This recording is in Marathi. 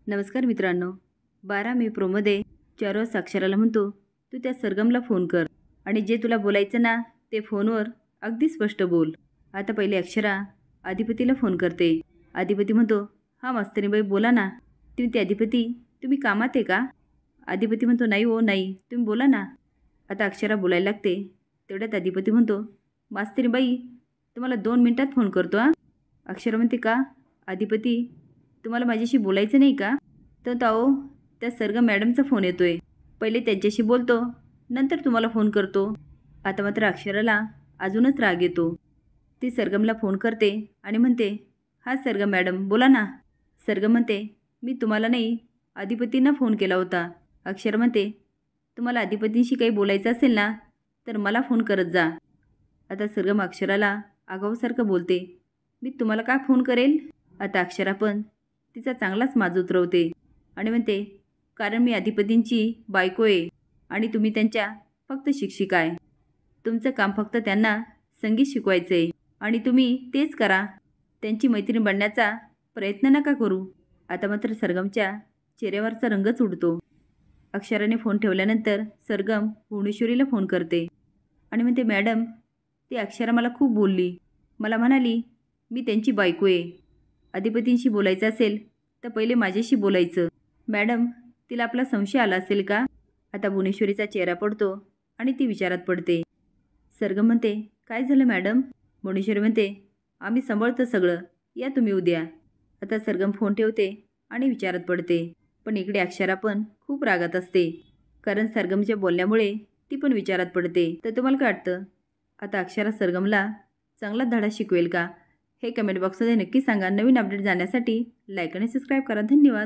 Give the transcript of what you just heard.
नमस्कार मित्रांनो, 12 मे प्रोमध्ये चारोस अक्षराला म्हणतो, तू त्या सरगमला फोन कर आणि जे तुला बोलायचं ना ते फोनवर अगदी स्पष्ट बोल. आता पहिले अक्षरा अधिपतीला फोन करते. अधिपती म्हणतो, हां मास्तरीबाई बोला ना. ती अधिपती, तुम्ही कामात आहे का? अधिपती म्हणतो, नाही हो नाही, तुम्ही बोला ना. आता अक्षरा बोलायला लागते. तेवढ्यात अधिपती म्हणतो, मास्तरीबाई तुम्हाला 2 मिनिटात फोन करतो हां. अक्षरा म्हणते, का? अधिपती, तुम्हाला माझ्याशी बोलायचं नाही का? तर अहो, त्या सरगम मॅडमचा फोन येतोय. पहिले त्यांच्याशी बोलतो, नंतर तुम्हाला फोन करतो. आता मात्र अक्षराला अजूनच राग येतो. ती सरगमला फोन करते आणि म्हणते, हा सरगम मॅडम बोला ना. सरगम म्हणते, मी तुम्हाला नाही अधिपतींना फोन केला होता. अक्षरा म्हणते, तुम्हाला अधिपतींशी काही बोलायचं असेल ना तर मला फोन करत जा. आता सरगम अक्षराला आगाऊसारखं बोलते, मी तुम्हाला काय फोन करेल? आता अक्षरा पण तिचा चांगलाच माज उतरवते आणि म्हणते, कारण मी अधिपतींची बायको आहे आणि तुम्ही त्यांच्या फक्त शिक्षिका आहे. तुमचं काम फक्त त्यांना संगीत शिकवायचं आहे आणि तुम्ही तेच करा. त्यांची मैत्रीण बनण्याचा प्रयत्न नका करू. आता मात्र सरगमच्या चेहऱ्यावरचा रंगच उडतो. अक्षराने फोन ठेवल्यानंतर सरगम भुवनेश्वरीला फोन करते आणि म्हणते, मॅडम ती अक्षरा मला खूप बोलली. मला म्हणाली मी त्यांची बायको आहे. अधिपतींशी बोलायचं असेल तर पहिले माझ्याशी बोलायचं. मॅडम तिला आपला संशय आला असेल का? आता भुवनेश्वरीचा चेहरा पडतो आणि ती विचारात पडते. सरगम म्हणते, काय झालं मॅडम? भुवनेश्वरी म्हणते, आम्ही सांभाळतो सगळं, या तुम्ही उद्या. आता सरगम फोन ठेवते आणि विचारात पडते. पण इकडे अक्षरा पण खूप रागात असते, कारण सरगमच्या बोलण्यामुळे ती पण विचारात पडते. तर तुम्हाला काय वाटतं, आता अक्षरा सरगमला चांगला धडा शिकवेल का? हे कमेंट बॉक्समध्ये नक्की सांगा. नवीन अपडेट जाण्यासाठी लाईक आणि सबस्क्राईब करा. धन्यवाद.